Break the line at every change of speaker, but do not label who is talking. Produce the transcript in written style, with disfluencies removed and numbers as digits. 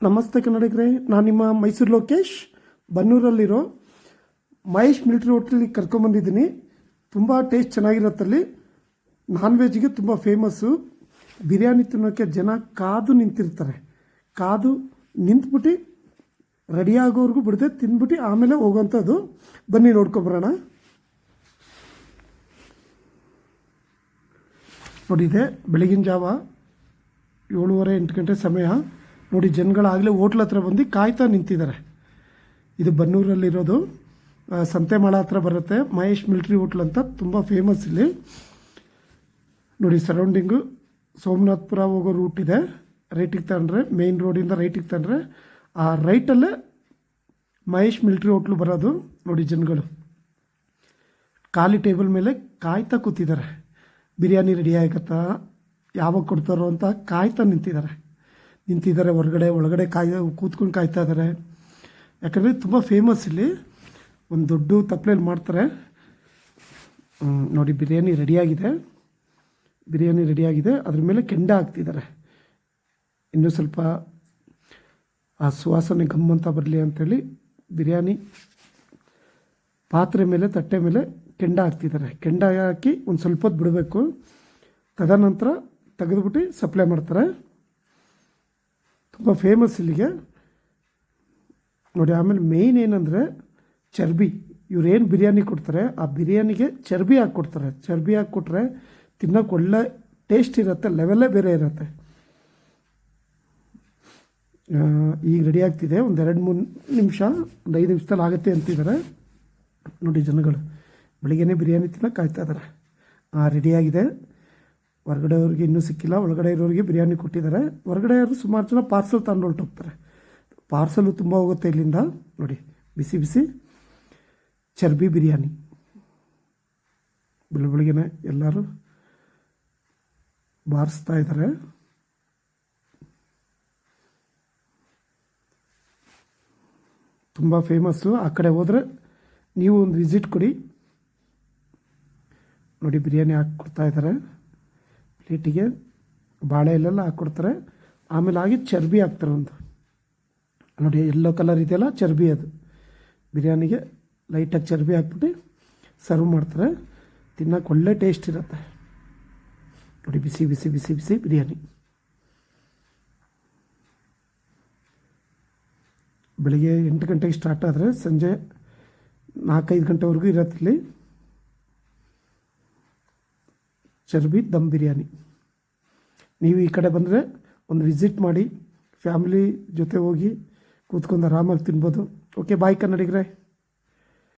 ನಮಸ್ತೆ ಕನ್ನಡಿಗರೇ, ನಾನು ನಿಮ್ಮ ಮೈಸೂರು ಲೋಕೇಶ್. ಬನ್ನೂರಲ್ಲಿರೋ ಮಹೇಶ್ ಮಿಲಿಟ್ರಿ ಹೋಟ್ಲಿಗೆ ಕರ್ಕೊಂಬಂದಿದ್ದೀನಿ. ತುಂಬ ಟೇಸ್ಟ್ ಚೆನ್ನಾಗಿರತ್ತಲ್ಲಿ. ನಾನ್ ವೆಜ್ಗೆ ತುಂಬ ಫೇಮಸ್ಸು. ಬಿರಿಯಾನಿ ತಿನ್ನೋಕ್ಕೆ ಜನ ಕಾದು ನಿಂತಿರ್ತಾರೆ. ಕಾದು ನಿಂತ್ಬಿಟ್ಟು ರೆಡಿ ಆಗೋವರೆಗೂ ಬಿಡದೆ ತಿಂದ್ಬಿಟ್ಟು ಆಮೇಲೆ ಹೋಗೋವಂಥದ್ದು. ಬನ್ನಿ ನೋಡ್ಕೊಬರೋಣ. ನೋಡಿದೆ ಬೆಳಗಿನ ಜಾವ 7:30-8 ಗಂಟೆ ಸಮಯ. ನೋಡಿ, ಜನಗಳಾಗಲೇ ಹೋಟ್ಲ್ ಹತ್ರ ಬಂದು ಕಾಯ್ತಾ ನಿಂತಿದ್ದಾರೆ. ಇದು ಬನ್ನೂರಲ್ಲಿರೋದು, ಸಂತೆಮಾಳ ಹತ್ರ ಬರುತ್ತೆ. ಮಹೇಶ್ ಮಿಲಿಟ್ರಿ ಹೋಟ್ಲ್ ಅಂತ ತುಂಬ ಫೇಮಸ್ ಇಲ್ಲಿ. ನೋಡಿ, ಸರೌಂಡಿಂಗು ಸೋಮನಾಥ್ಪುರ ಹೋಗೋ ರೂಟ್ ಇದೆ. ರೈಟಿಗೆ ತಗೊಂಡ್ರೆ, ಮೇಯ್ನ್ ರೋಡಿಂದ ರೈಟಿಗೆ ತಗೊಂಡ್ರೆ ಆ ರೈಟಲ್ಲೇ ಮಹೇಶ್ ಮಿಲಿಟ್ರಿ ಹೋಟ್ಲು ಬರೋದು. ನೋಡಿ, ಜನಗಳು ಖಾಲಿ ಟೇಬಲ್ ಮೇಲೆ ಕಾಯ್ತಾ ಕೂತಿದ್ದಾರೆ. ಬಿರಿಯಾನಿ ರೆಡಿ ಆಗತ್ತಾ, ಯಾವಾಗ ಕೊಡ್ತಾರೋ ಅಂತ ಕಾಯ್ತಾ ನಿಂತಿದ್ದಾರೆ. ಒಳಗಡೆ ಕೂತ್ಕೊಂಡು ಕಾಯ್ತಾ ಇದ್ದಾರೆ. ಯಾಕಂದರೆ ತುಂಬ ಫೇಮಸ್ ಇಲ್ಲಿ. ಒಂದು ದೊಡ್ಡ ತಪ್ಪಲೆಯಲ್ಲಿ ಮಾಡ್ತಾರೆ. ನೋಡಿ, ಬಿರಿಯಾನಿ ರೆಡಿಯಾಗಿದೆ. ಅದ್ರ ಮೇಲೆ ಕೆಂಡ ಹಾಕ್ತಿದ್ದಾರೆ. ಇನ್ನೂ ಸ್ವಲ್ಪ ಆ ಸುವಾಸನೆ ಗಮ್ಮಂತ ಬರಲಿ ಅಂಥೇಳಿ ಬಿರಿಯಾನಿ ಪಾತ್ರೆ ಮೇಲೆ, ತಟ್ಟೆ ಮೇಲೆ ಕೆಂಡ ಹಾಕ್ತಿದ್ದಾರೆ. ಕೆಂಡ ಹಾಕಿ ಒಂದು ಸ್ವಲ್ಪ ಹೊತ್ತು ಬಿಡಬೇಕು. ತದನಂತರ ತೆಗೆದುಬಿಟ್ಟು ಸಪ್ಲೈ ಮಾಡ್ತಾರೆ. ತುಂಬ ಫೇಮಸ್ ಇಲ್ಲಿಗೆ. ನೋಡಿ, ಆಮೇಲೆ ಮೇಯ್ನ್ ಏನಂದರೆ ಚರ್ಬಿ. ಇವ್ರೇನು ಬಿರಿಯಾನಿ ಕೊಡ್ತಾರೆ, ಆ ಬಿರಿಯಾನಿಗೆ ಚರ್ಬಿ ಹಾಕ್ಕೊಡ್ತಾರೆ. ಚರ್ಬಿ ಹಾಕ್ಕೊಟ್ರೆ ತಿನ್ನೋಕೆ ಒಳ್ಳೆ ಟೇಸ್ಟ್ ಇರುತ್ತೆ, ಲೆವೆಲ್ಲೇ ಬೇರೆ ಇರುತ್ತೆ. ಈಗ ರೆಡಿ ಆಗ್ತಿದೆ. ಒಂದು 2-3 ನಿಮಿಷ, ಒಂದು 5 ನಿಮಿಷದಲ್ಲಿ ಆಗುತ್ತೆ ಅಂತಿದ್ದಾರೆ. ನೋಡಿ, ಜನಗಳು ಬೆಳಿಗ್ಗೆನೇ ಬಿರಿಯಾನಿ ತಿನ್ನೋಕೆ ಕಾಯ್ತಾ ಇದ್ದಾರೆ. ರೆಡಿಯಾಗಿದೆ. ಹೊರಗಡೆಯವ್ರಿಗೆ ಇನ್ನೂ ಸಿಕ್ಕಿಲ್ಲ. ಒಳಗಡೆ ಇರೋರಿಗೆ ಬಿರಿಯಾನಿ ಕೊಟ್ಟಿದ್ದಾರೆ. ಹೊರಗಡೆ ಅವರು ಸುಮಾರು ಜನ ಪಾರ್ಸಲ್ ತಗೊಂಡು ಹೊರಟೋಗ್ತಾರೆ. ಪಾರ್ಸಲು ತುಂಬ ಹೋಗುತ್ತೆ ಇಲ್ಲಿಂದ. ನೋಡಿ, ಬಿಸಿ ಬಿಸಿ ಚರ್ಬಿ ಬಿರಿಯಾನಿ. ಬೆಳಗ್ಗೆನೆ ಎಲ್ಲರೂ ಬಾರಿಸ್ತಾ ಇದ್ದಾರೆ. ತುಂಬ ಫೇಮಸ್ಸು. ಆ ಕಡೆ ಹೋದರೆ ನೀವು ಒಂದು ವಿಸಿಟ್ ಕೊಡಿ. ನೋಡಿ, ಬಿರಿಯಾನಿ ಹಾಕ್ಕೊಡ್ತಾ ಇದ್ದಾರೆ. ಪ್ಲೇಟಿಗೆ ಬಾಳೆ ಎಲೆಲ್ಲ ಹಾಕ್ಕೊಡ್ತಾರೆ. ಆಮೇಲೆ ಆಗಿ ಚರ್ಬಿ ಹಾಕ್ತಾರೆ. ಒಂದು ನೋಡಿ, ಯೆಲ್ಲೋ ಕಲರ್ ಇದೆಯಲ್ಲ, ಚರ್ಬಿ. ಅದು ಬಿರಿಯಾನಿಗೆ ಲೈಟಾಗಿ ಚರ್ಬಿ ಹಾಕ್ಬಿಟ್ಟು ಸರ್ವ್ ಮಾಡ್ತಾರೆ. ತಿನ್ನೋಕೆ ಒಳ್ಳೆ ಟೇಸ್ಟ್ ಇರುತ್ತೆ. ನೋಡಿ, ಬಿಸಿ ಬಿಸಿ ಬಿಸಿ ಬಿಸಿ ಬಿರಿಯಾನಿ. ಬೆಳಿಗ್ಗೆ 8 ಗಂಟೆಗೆ ಸ್ಟಾರ್ಟ್ ಆದರೆ ಸಂಜೆ 4-5 ಗಂಟೆವರೆಗೂ ಇರತ್ತೆ ಇಲ್ಲಿ. ಚರ್ಬಿ ದಮ್ ಬಿರಿಯಾನಿ. ನೀವು ಈ ಕಡೆ ಬಂದರೆ ಒಂದು ವಿಸಿಟ್ ಮಾಡಿ, ಫ್ಯಾಮಿಲಿ ಜೊತೆ ಹೋಗಿ ಕೂತ್ಕೊಂಡು ಆರಾಮಾಗಿ ತಿನ್ಬೋದು. ಓಕೆ, ಬಾಯ್ ಕನ್ನಡಿಗರೇ.